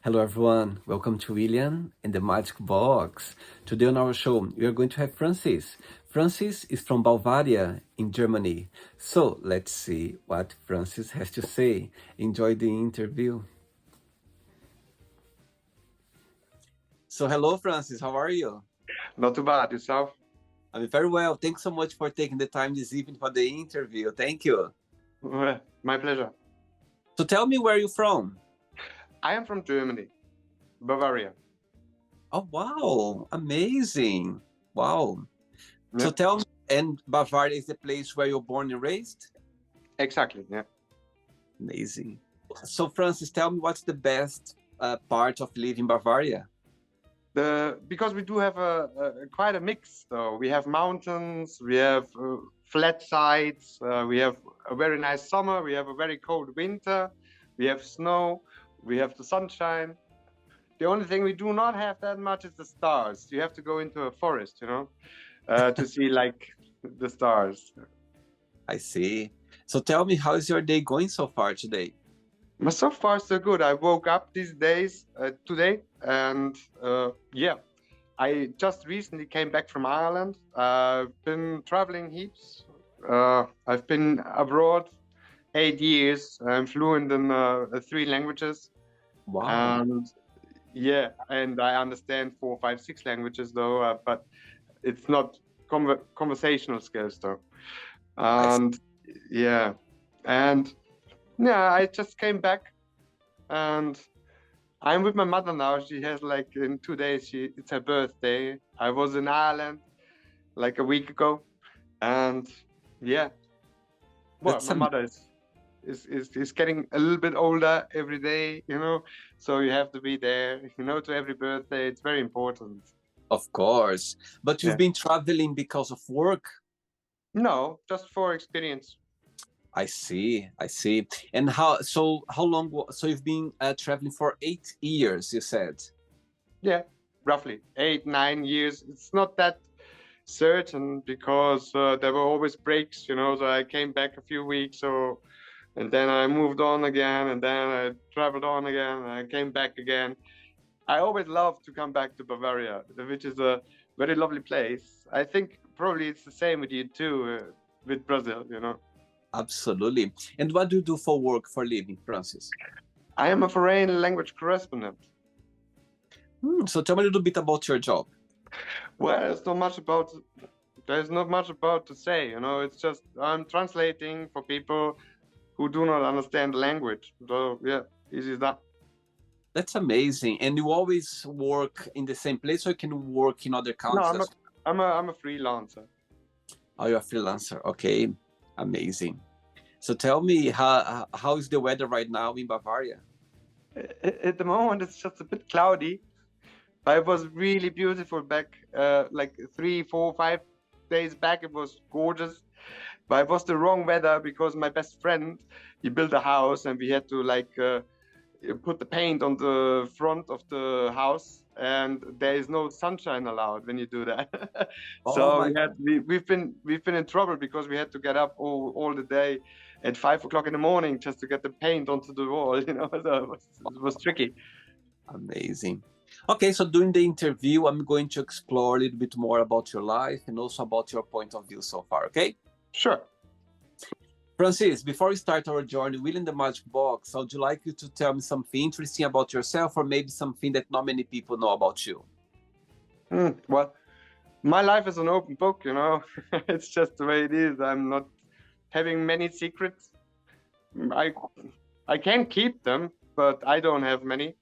Hello everyone, welcome to William and the Magic Box. Today on our show, we are going to have Francis. Francis is from Bavaria in Germany. So let's see what Francis has to say. Enjoy the interview. So hello Francis, how are you? Not too bad. Yourself? I'm very well. Thanks so much for taking the time this evening for the interview. Thank you. My pleasure. So tell me where you're from. I am from Germany, Bavaria. Oh wow, amazing. Wow. Yeah. So tell me, and Bavaria is the place where you're born and raised? Exactly, yeah. Amazing. So Francis, tell me what's the best part of living in Bavaria? Because we do have quite a mix, though. We have mountains, we have flat sides, we have a very nice summer, we have a very cold winter, we have snow, we have the sunshine. The only thing we do not have that much is the stars. You have to go into a forest, to see like the stars. I see. So tell me, how is your day going so far today? But so far, so good. I woke up these days today, and I just recently came back from Ireland. I've been traveling heaps. I've been abroad 8 years. I'm fluent in 3 languages. Wow. And I understand 4, 5, 6 languages though, but it's not conversational skills though. And I just came back, and I'm with my mother now. She has like in 2 days. It's her birthday. I was in Ireland like a week ago, and my mother is getting a little bit older every day, So you have to be there, to every birthday. It's very important. Of course, but you've been traveling because of work? No, just for experience. I see. And how long? So you've been traveling for 8 years, you said? Yeah, roughly 8, 9 years. It's not that certain because there were always breaks, So I came back a few weeks, and then I moved on again, and then I traveled on again, and I came back again. I always love to come back to Bavaria, which is a very lovely place. I think probably it's the same with you too, with Brazil, Absolutely. And what do you do for work, for living, Francis? I am a foreign language correspondent. So tell me a little bit about your job. Well, there's not much about to say, It's just I'm translating for people who do not understand the language. So easy as that. That's amazing. And you always work in the same place, or you can work in other countries? No, I'm a freelancer. Oh, you're a freelancer. Okay, amazing. So tell me, how is the weather right now in Bavaria? At the moment, it's just a bit cloudy, but it was really beautiful back like 3, 4, 5 days back. It was gorgeous, but it was the wrong weather because my best friend, he built a house, and we had to put the paint on the front of the house, and there is no sunshine allowed when you do that. So we've been in trouble because we had to get up all the day at 5 o'clock in the morning just to get the paint onto the wall, So it was tricky. Amazing. Okay, so during the interview, I'm going to explore a little bit more about your life and also about your point of view so far, okay? Sure. Francis, before we start our journey within the Magic Box, I would like you to tell me something interesting about yourself, or maybe something that not many people know about you. Well, my life is an open book, It's just the way it is. I'm not having many secrets. I can keep them, but I don't have many.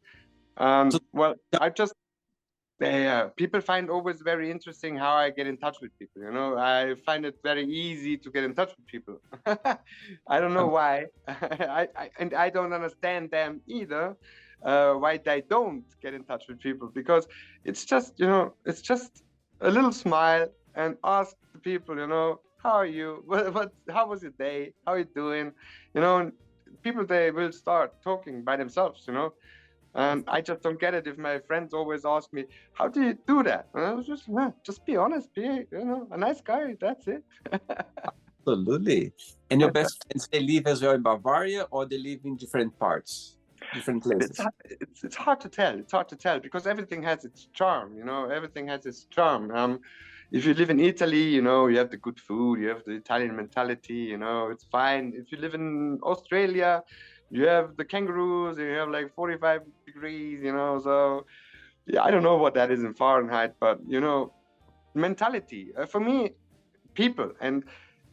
People find always very interesting how I get in touch with people. I find it very easy to get in touch with people. I don't know why. I don't understand them either. Why they don't get in touch with people, because it's just a little smile and ask the people, how are you? How was your day? How are you doing? People, they will start talking by themselves, And I just don't get it if my friends always ask me, how do you do that? And I was just be honest, be a nice guy. That's it. Absolutely. And your best friends, they live as well in Bavaria, or they live in different parts? different It's places? hard, it's hard to tell. It's hard to tell because everything has its charm. Everything has its charm. If you live in Italy, you have the good food, you have the Italian mentality. It's fine. If you live in Australia, you have the kangaroos, and you have like 45 degrees. So yeah, I don't know what that is in Fahrenheit, but mentality for me, people, and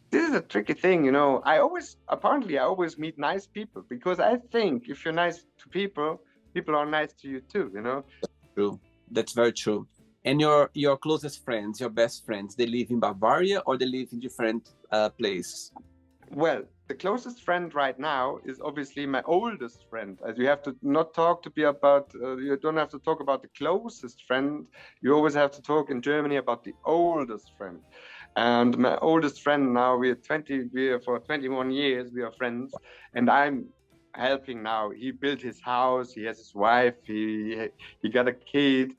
this is a tricky thing. I always meet nice people because I think if you're nice to people, people are nice to you too. True. That's very true. And your closest friends, your best friends, they live in Bavaria or they live in different places? Well, the closest friend right now is obviously my oldest friend. As you have to not talk to be about, you don't have to talk about the closest friend. You always have to talk in Germany about the oldest friend. And my oldest friend now, we are for 21 years, we are friends. And I'm helping now. He built his house, he has his wife, he got a kid.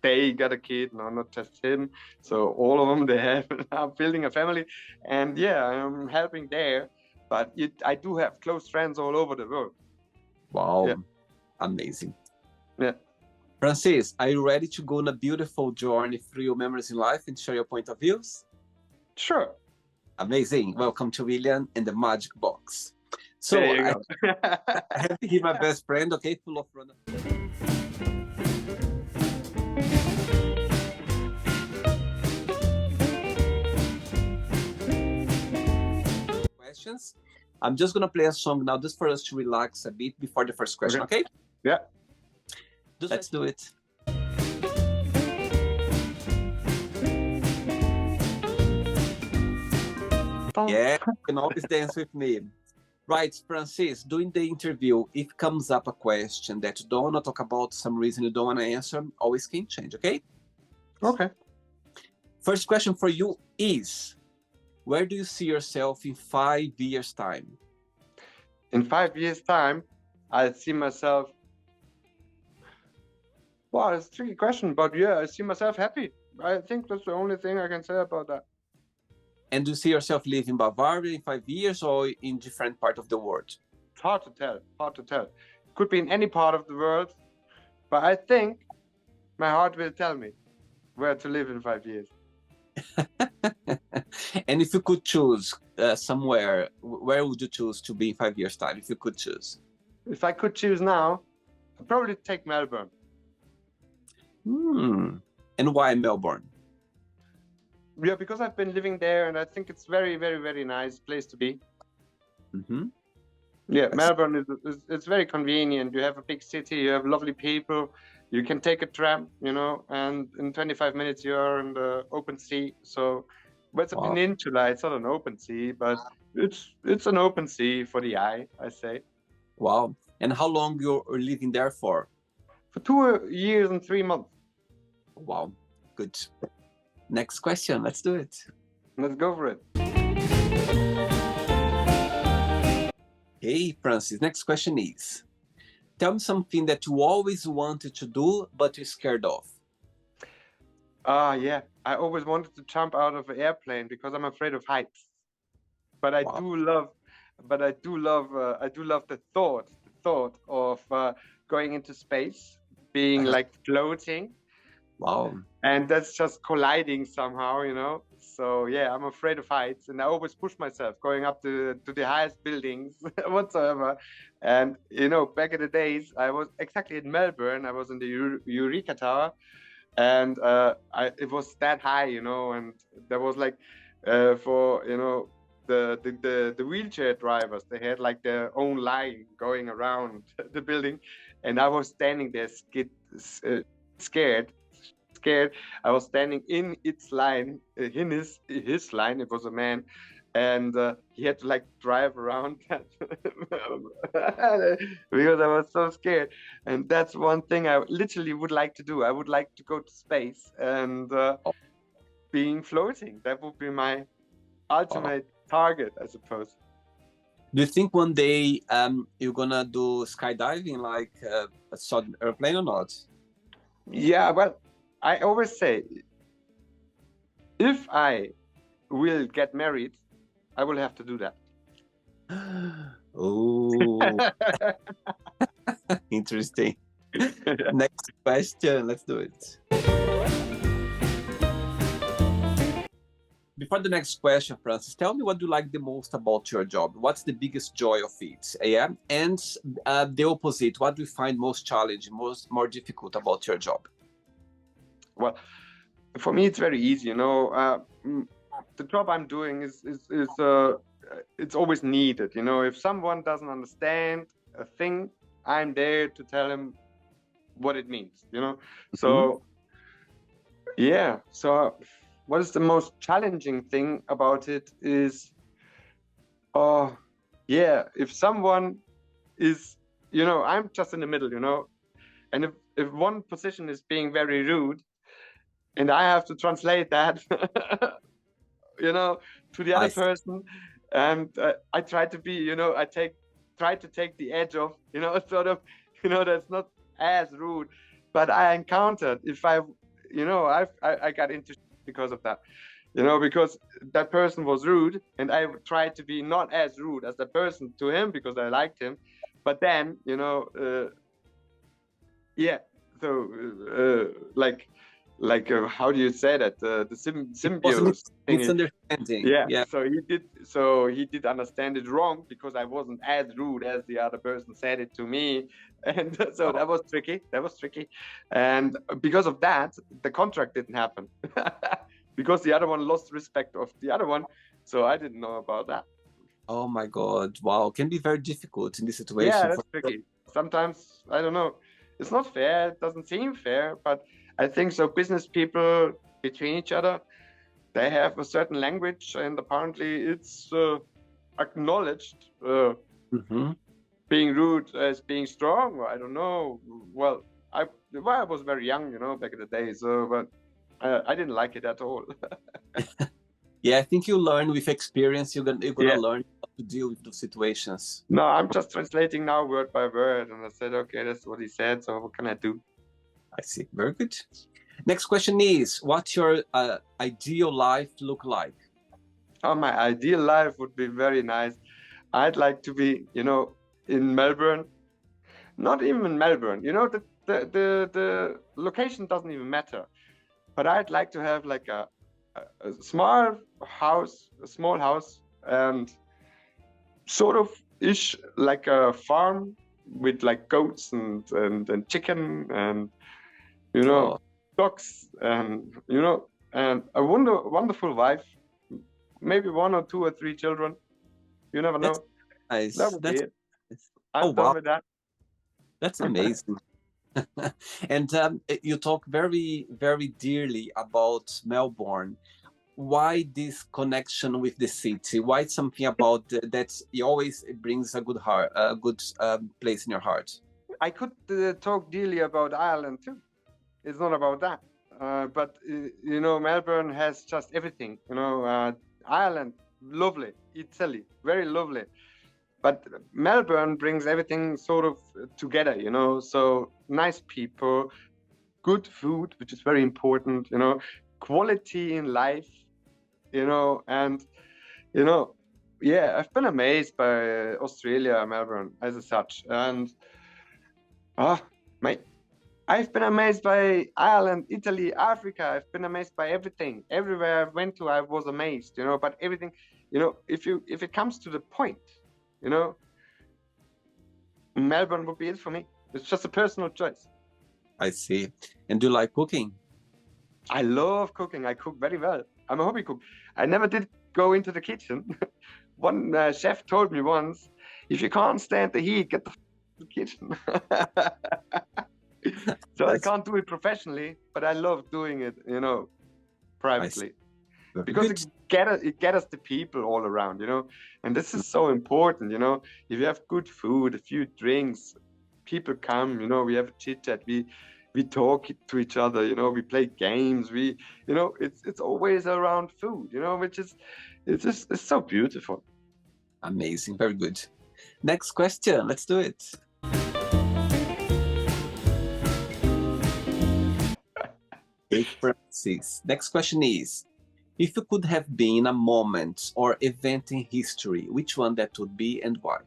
They got a kid, no, not just him. So all of them, they have are building a family, and yeah, I'm helping there. But I do have close friends all over the world. Wow, Yeah, amazing. yeah, Francis, are you ready to go on a beautiful journey through your memories in life and share your point of views? sure. Amazing. Welcome to William and the Magic Box. So There you I go. have to give my best friend, okay, full of random questions. I'm just gonna play a song now just for us to relax a bit before the first question, okay? Yeah. Let's do it. Yeah, you can always dance with me. Right, Francis, during the interview, if comes up a question that you don't want to talk about, some reason you don't want to answer, always can change, okay? Okay. First question for you is, where do you see yourself in 5 years' time? In 5 years' time, I see myself. Wow, it's a tricky question, but yeah, I see myself happy. I think that's the only thing I can say about that. And do you see yourself live in Bavaria in 5 years or in different part of the world? It's hard to tell. Hard to tell. Could be in any part of the world, but I think my heart will tell me where to live in 5 years. And if you could choose somewhere, where would you choose to be in 5 years' time, if you could choose? If I could choose now, I'd probably take Melbourne. And why Melbourne? Yeah, because I've been living there, and I think it's very, very, very nice place to be. Mm-hmm. Yeah, Melbourne it's very convenient. You have a big city, you have lovely people. You can take a tram, and in 25 minutes you're in the open sea. So, but it's a peninsula. It's not an open sea, but it's an open sea for the eye, I say. Wow! And how long you're living there for? For 2 years and 3 months. Wow, good. Next question. Let's do it. Let's go for it. Hey, Francis. Next question is, tell me something that you always wanted to do, but you're scared of. Yeah. I always wanted to jump out of an airplane because I'm afraid of heights. But I do love the thought of going into space, being like floating. Wow. And that's just colliding somehow, So yeah, I'm afraid of heights, and I always push myself going up to the highest buildings whatsoever. And back in the days, I was exactly in Melbourne. I was in the Eureka Tower, and it was that high, and there was like for the wheelchair drivers, they had like their own line going around the building, and I was standing there scared. I was standing in its line, in his line. It was a man, and he had to like drive around that because I was so scared. And that's one thing I literally would like to do. I would like to go to space and being floating. That would be my ultimate target, I suppose. Do you think one day you're gonna do skydiving like a sudden airplane or not? Yeah, well, I always say, if I will get married, I will have to do that. Oh. Interesting. Next question, let's do it. Before the next question, Francis, tell me what you like the most about your job. What's the biggest joy of it? Yeah, and the opposite. What do you find most challenging, more difficult about your job? Well, for me, it's very easy. The job I'm doing is it's always needed. If someone doesn't understand a thing, I'm there to tell him what it means. So yeah. So what is the most challenging thing about it is, oh yeah, if someone is, I'm just in the middle, and if one position is being very rude, and I have to translate that, to the other person, and I try to be, try to take the edge off, sort of, that's not as rude, but I encountered if I got into because of that, because that person was rude, and I tried to be not as rude as that person to him because I liked him, but then, yeah, so how do you say that, the symbiosis thing. Misunderstanding. Yeah, so he did understand it wrong because I wasn't as rude as the other person said it to me, and so that was tricky, and because of that the contract didn't happen because the other one lost respect of the other one, so I didn't know about that. Oh my God! Wow, can be very difficult in this situation. Yeah, that's tricky. Sometimes, I don't know, it's not fair, it doesn't seem fair, but I think so. Business people between each other, they have a certain language, and apparently it's acknowledged. Being rude as being strong, or I don't know. Well, I was very young, back in the day, so but I didn't like it at all. Yeah, I think you learn with experience. You're gonna learn how to deal with those situations. No, I'm just translating now word by word, and I said, okay, that's what he said, so what can I do? I see. Very good. Next question is, what's your ideal life look like? Oh, my ideal life would be very nice. I'd like to be, in Melbourne. Not even in Melbourne. The location doesn't even matter. But I'd like to have like a small house, and sort of ish like a farm with like goats and chicken and dogs, and and a wonderful wife, maybe 1 or 2 or 3 children. You never know. Nice. That would be it. I'm done with that. That's amazing. And you talk very, very dearly about Melbourne. Why this connection with the city? Why something about that always brings a good heart, a good place in your heart? I could talk dearly about Ireland too. It's not about that. But Melbourne has just everything. Ireland, lovely. Italy, very lovely. But Melbourne brings everything sort of together, so nice people, good food, which is very important, quality in life, and, yeah, I've been amazed by Australia, Melbourne as such. And, I've been amazed by Ireland, Italy, Africa. I've been amazed by everything. Everywhere I went to, I was amazed, but everything, if it comes to the point, Melbourne would be it for me. It's just a personal choice. I see. And do you like cooking? I love cooking. I cook very well. I'm a hobby cook. I never did go into the kitchen. One chef told me once, if you can't stand the heat, get the kitchen. So I can't do it professionally, but I love doing it, privately. Because it gets the people all around, and this is so important. If you have good food, a few drinks, people come, we have a chit chat, we talk to each other, we play games, it's always around food, which is, it's so beautiful. Amazing. Very good. Next question, let's do it. Hey, Francis. Next question is, if you could have been a moment or event in history, which one that would be and why?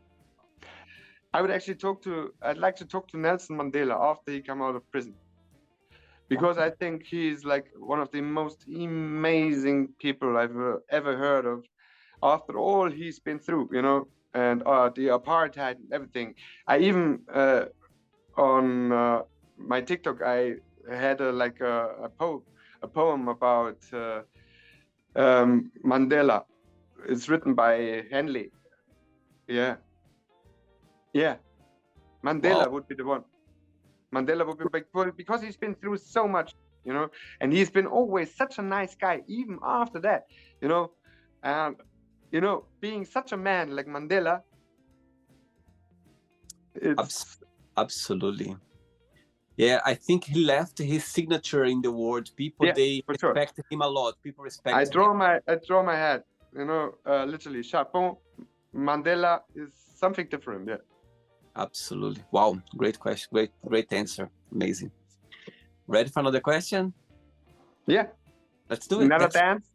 I'd like to talk to Nelson Mandela after he come out of prison. Because I think he's like one of the most amazing people I've ever heard of. After all he's been through, and the apartheid and everything. I even on my TikTok I had a poem about Mandela. It's written by Henley. Yeah. Mandela would be the one. Mandela would be because he's been through so much, and he's been always such a nice guy, even after that, and being such a man like Mandela, it's absolutely. Yeah, I think he left his signature in the world. People, they respect him a lot. People respect I draw my hat, literally, chapeau. Mandela is something different. Yeah. Absolutely. Wow. Great question. Great answer. Amazing. Ready for another question? Yeah. Let's do it. Another dance.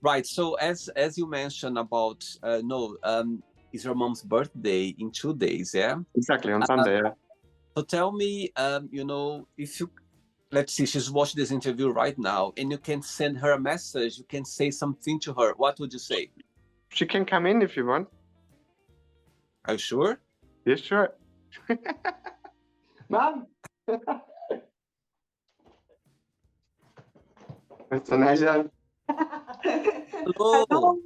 Right. So as you mentioned about is your mom's birthday in 2 days? Yeah. Exactly, on Sunday. Yeah. So tell me, if you, let's see, she's watching this interview right now, and you can send her a message. You can say something to her. What would you say? She can come in if you want. Are you sure? Yeah, sure. Mom. It's a nice one. Hello.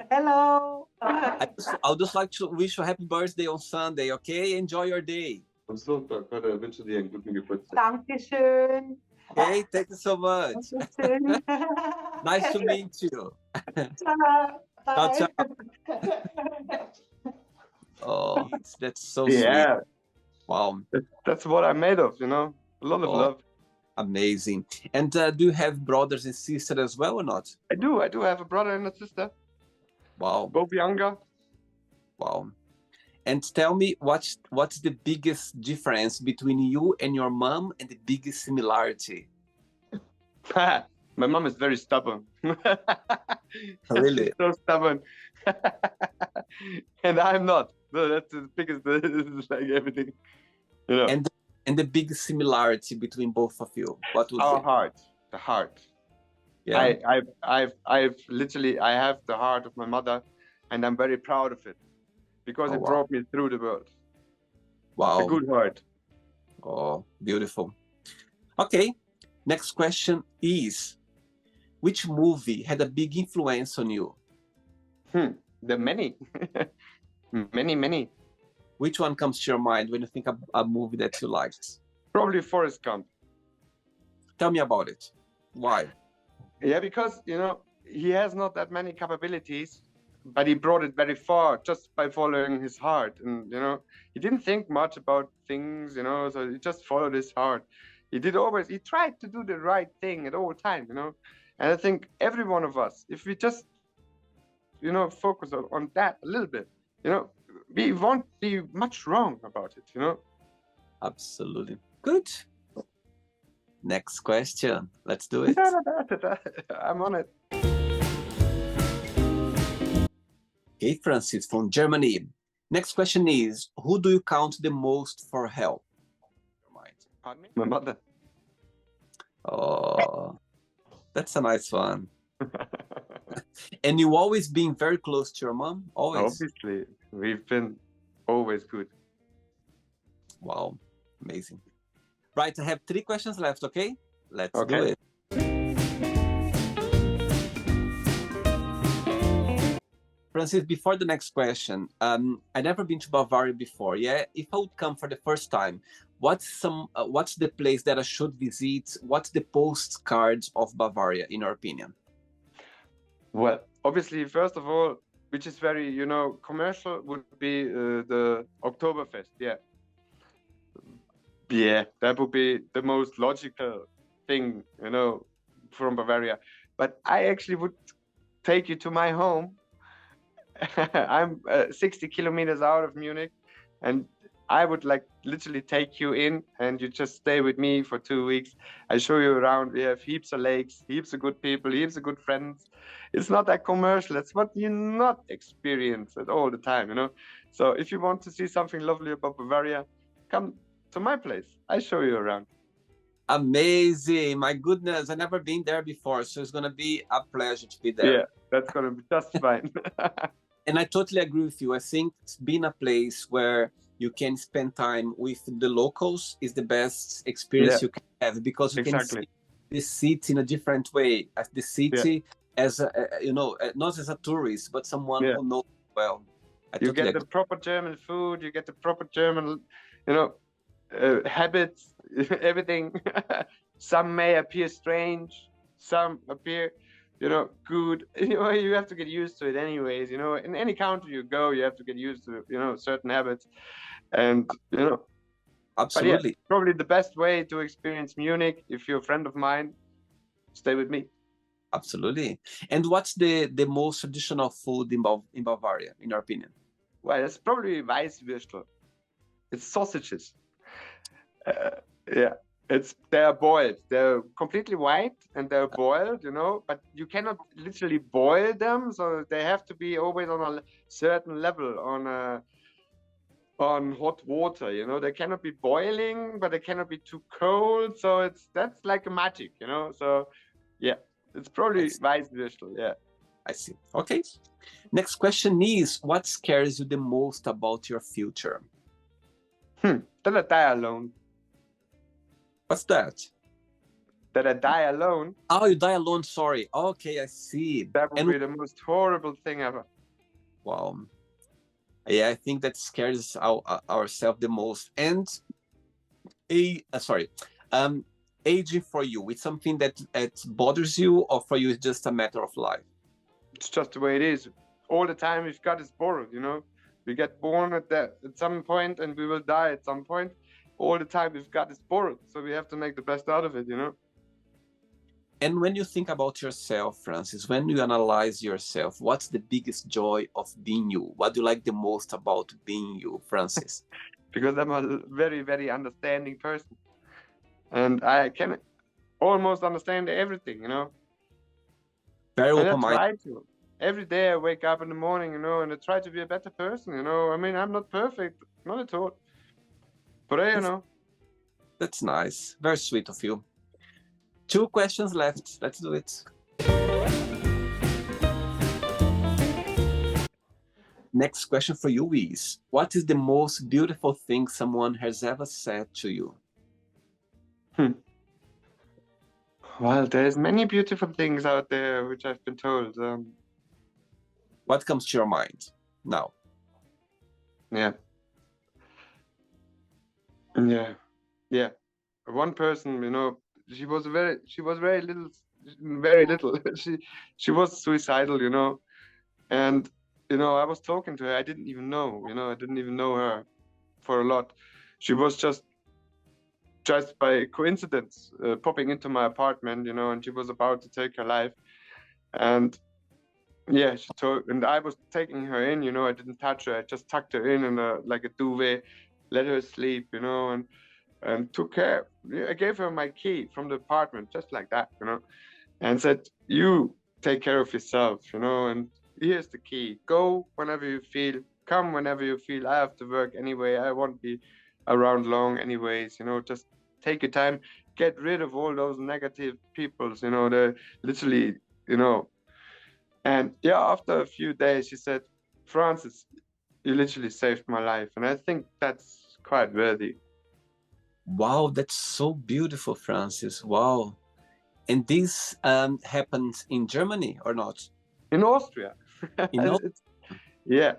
Hello. I would just like to wish you a happy birthday on Sunday, okay? Enjoy your day. Am Sonntag, heute wünsche dir einen guten Geburtstag. Dankeschön. Okay, thank you so much. Nice to meet you. Ciao, ciao. Oh, that's so sweet. Wow. That's what I'm made of, a lot of love. Amazing. And do you have brothers and sisters as well or not? I do have a brother and a sister. Wow. Both younger. Wow. And tell me, what's the biggest difference between you and your mom, and the biggest similarity? My mom is very stubborn. Really? She's so stubborn. And I'm not. So that's the biggest, like everything. And the biggest similarity between both of you, what would our heart, the heart. Yeah. I've literally, I have the heart of my mother, and I'm very proud of it, because it brought me through the world. Wow. A good heart. Oh, beautiful. Okay, next question is, which movie had a big influence on you? There are many. Many. Which one comes to your mind when you think of a movie that you liked? Probably Forrest Gump. Tell me about it. Why? Yeah, because, he has not that many capabilities, but he brought it very far just by following his heart. And, he didn't think much about things, so he just followed his heart. He tried to do the right thing at all times, And I think every one of us, if we just, focus on that a little bit, we won't be much wrong about it, Absolutely. Good. Next question. Let's do it. I'm on it. Okay, Francis from Germany. Next question is, who do you count the most for help? Pardon me? My mother. Oh, that's a nice one. And you always been very close to your mom? Always? Obviously. We've been always good. Wow, amazing. Right, I have 3 questions left, okay? Let's do it. Francis, before the next question, I've never been to Bavaria before, yeah? If I would come for the first time, what's the place that I should visit? What's the postcards of Bavaria, in your opinion? Well, obviously, first of all, which is very, commercial, would be the Oktoberfest, yeah. Yeah, that would be the most logical thing, from Bavaria. But I actually would take you to my home. I'm 60 kilometers out of Munich, and I would like literally take you in and you just stay with me for 2 weeks. I show you around. We have heaps of lakes, heaps of good people, heaps of good friends. It's not that commercial. It's what you not experience it all the time, you know. So if you want to see something lovely about Bavaria, come to my place. I show you around. Amazing. My goodness, I've never been there before, so it's going to be a pleasure to be there. Yeah, that's going to be just fine. And I totally agree with you. I think being a place where you can spend time with the locals is the best experience you can have, because you can see the city in a different way. As the city as a, you know, not as a tourist, but someone who knows well. You get the proper German food. You get the proper German, you know, habits, everything. Some may appear strange, some appear, you know, good. You know, you have to get used to it anyways. You know, in any country you go, you have to get used to, you know, certain habits, and you know. Absolutely. But yeah, probably the best way to experience Munich, if you're a friend of mine, stay with me. Absolutely. And what's the most traditional food in Bavaria, in your opinion? Well, it's probably Weißwürstel. It's sausages. Yeah, they're boiled. They're completely white and they're boiled, you know, but you cannot literally boil them, so they have to be always on a certain level on hot water, you know. They cannot be boiling, but they cannot be too cold. So that's like a magic, you know. So yeah, it's probably Weißwürstel. Yeah. I see. Okay. Next question is, what scares you the most about your future? That I die alone. What's that? That I die alone. Oh, you die alone. Sorry. Okay, I see. That would be the most horrible thing ever. Wow. Yeah, I think that scares ourselves the most. And aging for you, it's something that bothers you, or for you it's just a matter of life? It's just the way it is. All the time we've got is borrowed, you know. We get born at some point and we will die at some point. All the time we've got is borrowed, so we have to make the best out of it, you know. And when you think about yourself, Francis, when you analyze yourself, what's the biggest joy of being you? What do you like the most about being you, Francis? Because I'm a very, very understanding person. And I can almost understand everything, you know. Very and open-minded. I try to. Every day I wake up in the morning, you know, and I try to be a better person, you know. I mean, I'm not perfect, not at all. But you know. That's nice. Very sweet of you. 2 questions left. Let's do it. Next question for you is, what is the most beautiful thing someone has ever said to you? Well, there's many beautiful things out there which I've been told. What comes to your mind now? Yeah. One person, you know, she was very little. She was suicidal, you know, and you know, I was talking to her. I didn't even know, you know, I didn't even know her for a lot. She was just by coincidence popping into my apartment, you know, and she was about to take her life. And yeah, and I was taking her in, you know. I didn't touch her. I just tucked her in like a duvet, let her sleep, you know, and took care. I gave her my key from the apartment, just like that, you know, and said, you take care of yourself, you know, and here's the key. Go whenever you feel, come whenever you feel. I have to work anyway. I won't be around long anyways, you know. Just take your time, get rid of all those negative peoples, you know. They're literally, you know. And yeah, after a few days, she said, Francis, you literally saved my life. And I think that's quite worthy. Wow, that's so beautiful, Francis. Wow. And this happened in Germany or not? In Austria. Yeah.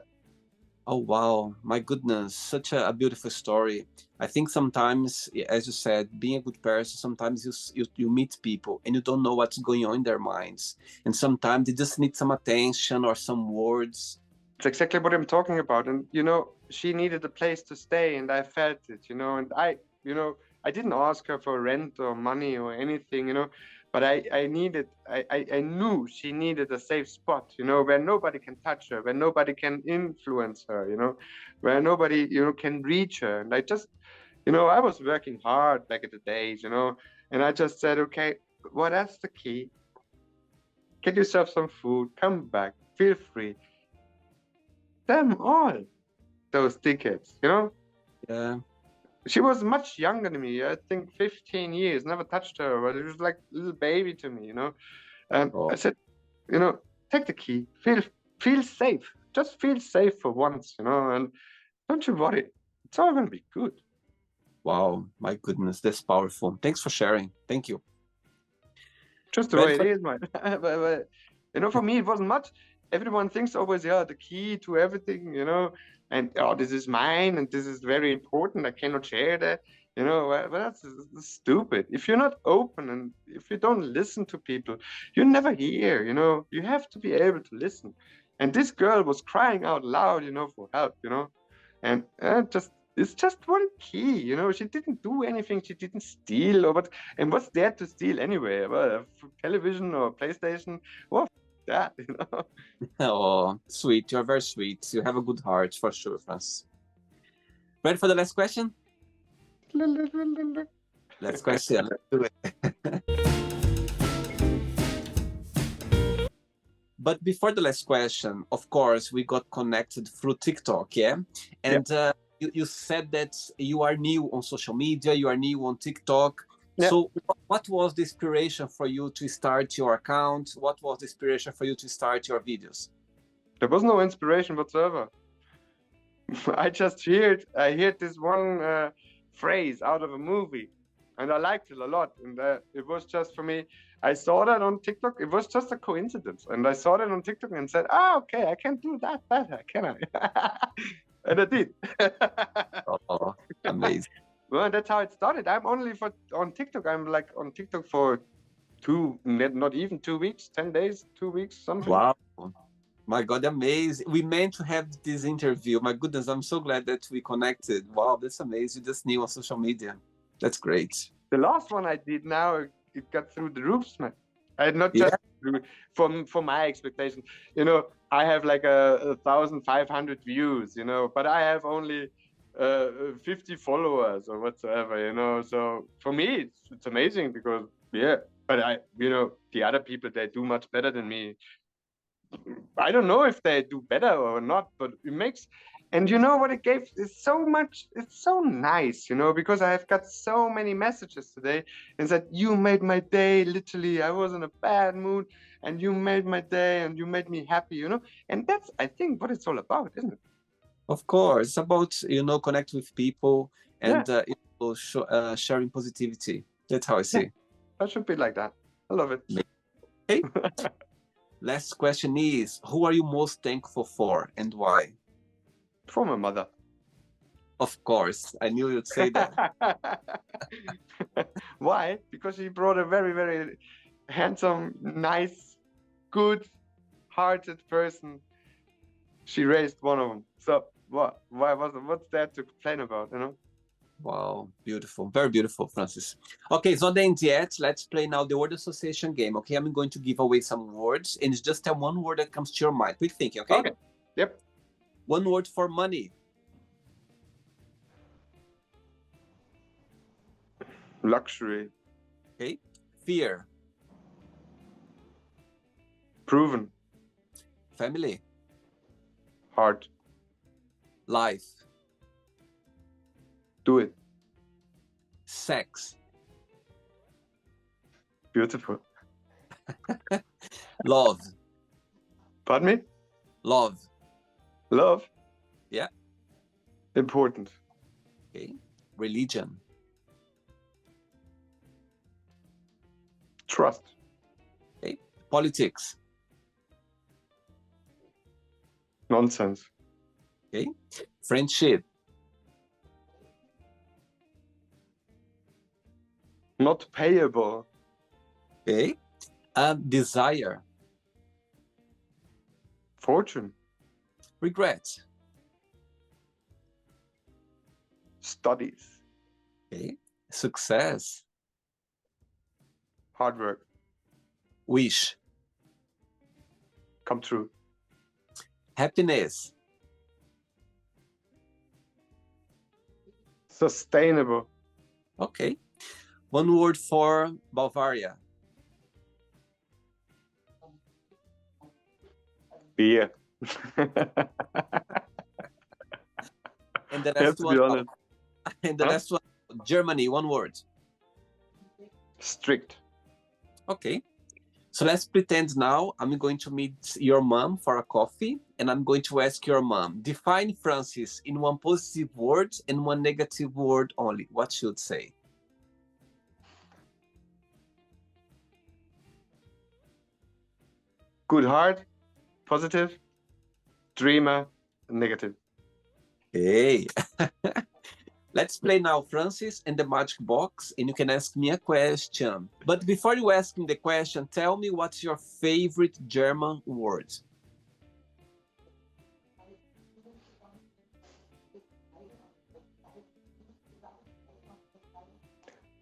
Oh, wow. My goodness. Such a beautiful story. I think sometimes, as you said, being a good person, sometimes you meet people and you don't know what's going on in their minds. And sometimes they just need some attention or some words. It's exactly what I'm talking about. And, you know, she needed a place to stay and I felt it, you know, and I didn't ask her for rent or money or anything, you know, But I knew she needed a safe spot, where nobody can touch her, where nobody can influence her, where nobody, can reach her. And I just, I was working hard back in the days, and I just said, okay, well, that's the key. Get yourself some food, come back, feel free. Them all those tickets, Yeah. She was much younger than me. I think 15 years, never touched her, but it was like a little baby to me, And Oh, I said, take the key, feel safe. Just feel safe for once, and don't you worry. It's all gonna be good. wow. My goodness, that's powerful. Thanks for sharing. Thank you. Just the Ready way it for is, man. But, for me, it wasn't much. Everyone thinks always, yeah, the key to everything, and oh, this is mine and this is very important. I cannot share that, but that's stupid. If you're not open and if you don't listen to people, you never hear, you have to be able to listen. And this girl was crying out loud, for help, and it's just one key, she didn't do anything, she didn't steal or what. And what's there to steal anyway? Well, a television or PlayStation, well, that, Oh, sweet. You're very sweet. You have a good heart for sure, Francis. Ready for the last question? Last question. Let's do it. But before the last question, of course, we got connected through TikTok, yeah? And you said that you are new on social media, you are new on TikTok. Yeah. So what was the inspiration for you to start your account? What was the inspiration for you to start your videos? There was no inspiration whatsoever. I heard this one phrase out of a movie, and I liked it a lot. And it was just for me. I saw that on TikTok. It was just a coincidence, and I saw that on TikTok and said, "Ah, okay, I can do that better, can I?" And I did. Oh, amazing. Well, that's how it started. I'm only on TikTok. I'm like on TikTok for not even 2 weeks, 10 days, 2 weeks, something. Wow. My God, amazing. We meant to have this interview. My goodness, I'm so glad that we connected. Wow, that's amazing. You just new on social media. That's great. The last one I did now, it got through the roofs, man. I had not Yeah. just for my expectations. I have like 1,500 views, but I have only 50 followers or whatsoever, So for me, it's amazing because, yeah, but the other people, they do much better than me. I don't know if they do better or not, but it makes, and you know what it gave is so much, it's so nice, because I have got so many messages today and said, you made my day, literally, I was in a bad mood and you made my day and you made me happy, and that's, I think, what it's all about, isn't it? Of course, it's about connect with people and sharing positivity. That's how I see. That should be like that. I love it. Okay. Last question is: who are you most thankful for and why? For my mother. Of course, I knew you'd say that. Why? Because she brought a very, very handsome, nice, good-hearted person. She raised one of them. So what? What's there to complain about? Wow, beautiful, very beautiful, Francis. Okay, it's not the end yet. Let's play now the word association game. Okay, I'm going to give away some words, and it's just tell one word that comes to your mind. Quick thinking, okay? Okay. Yep. One word for money. Luxury. Okay. Fear. Proven. Family. Hard. Life. Do it. Sex. Beautiful. Love. Pardon me? Love. Love. Yeah. Important. Okay. Religion. Trust. Okay. Politics. Nonsense. Okay. Friendship. Not payable. Okay. Desire. Fortune. Regret. Studies. Okay. Success. Hard work. Wish. Come true. Happiness. Sustainable. Okay. One word for Bavaria. Beer. And the I have last to one. be honest. And the Huh? last one. Germany. One word. Strict. Okay. So let's pretend now I'm going to meet your mom for a coffee, and I'm going to ask your mom, define Francis in one positive word and one negative word only. What should say? Good heart. Positive. Dreamer. Negative. Hey. Let's play now, Francis, and the magic box, and you can ask me a question. But before you ask me the question, tell me what's your favorite German word?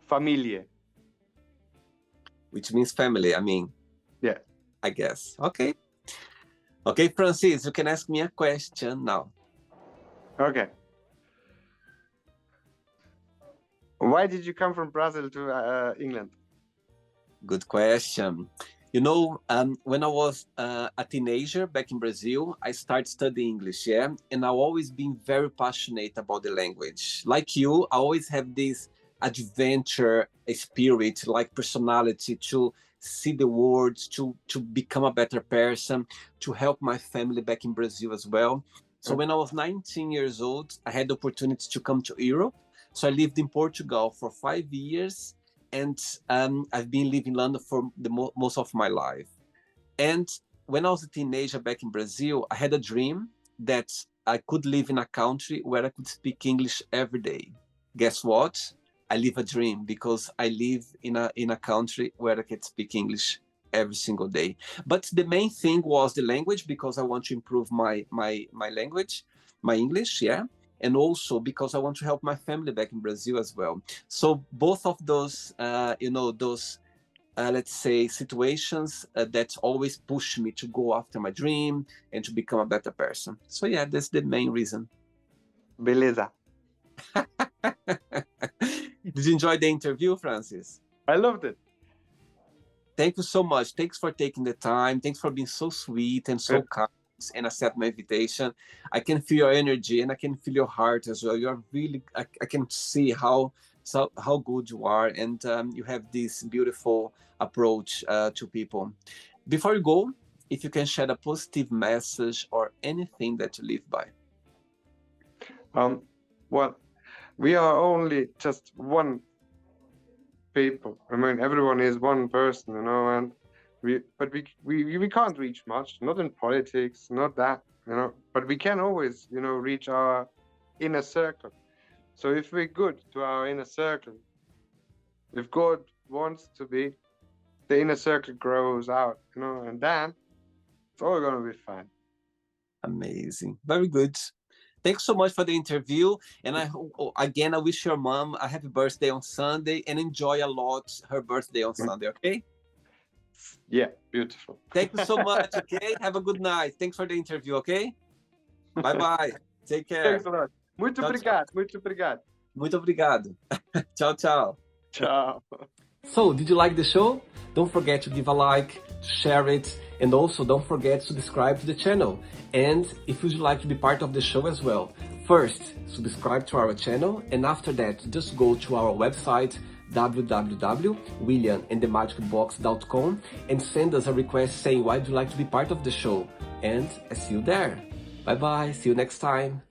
Familie. Which means family, Yeah. I guess. Okay. Okay, Francis, you can ask me a question now. Okay. Why did you come from Brazil to England? Good question. You know, when I was a teenager back in Brazil, I started studying English, yeah? And I've always been very passionate about the language. Like you, I always have this adventure spirit, like personality to see the world, to become a better person, to help my family back in Brazil as well. So when I was 19 years old, I had the opportunity to come to Europe. So I lived in Portugal for 5 years, and I've been living in London for the most of my life. And when I was a teenager back in Brazil, I had a dream that I could live in a country where I could speak English every day. Guess what? I live a dream because I live in a country where I can speak English every single day. But the main thing was the language, because I want to improve my language, my English, yeah. And also because I want to help my family back in Brazil as well. So both of those, let's say, situations that always push me to go after my dream and to become a better person. So yeah, that's the main reason. Beleza. Did you enjoy the interview, Francis? I loved it. Thank you so much. Thanks for taking the time. Thanks for being so sweet and so kind and accept my invitation. I can feel your energy and I can feel your heart as well. You're really, I can see how good you are, and you have this beautiful approach to people. Before you go, if you can share a positive message or anything that you live by. Well, we are only just one people. I mean, everyone is one person, you know, and we can't reach much, not in politics, not that, you know, but we can always, you know, reach our inner circle. So if we're good to our inner circle, if God wants to be, the inner circle grows out, you know, and then it's all gonna be fine. Amazing. Very good. Thanks so much for the interview. And I wish your mom a happy birthday on Sunday, and enjoy a lot her birthday on Sunday, okay? Yeah, beautiful. Thank you so much, okay? Have a good night. Thanks for the interview, okay? Bye-bye. Take care. Thanks a lot. Muito Tchau, obrigado, muito obrigado. Muito obrigado. Ciao, ciao. Ciao. So, did you like the show? Don't forget to give a like, to share it, and also don't forget to subscribe to the channel. And if you'd like to be part of the show as well, first, subscribe to our channel, and after that, just go to our website, www.williamandthemagicbox.com, and send us a request saying why would you like to be part of the show. And I see you there. Bye-bye. See you next time.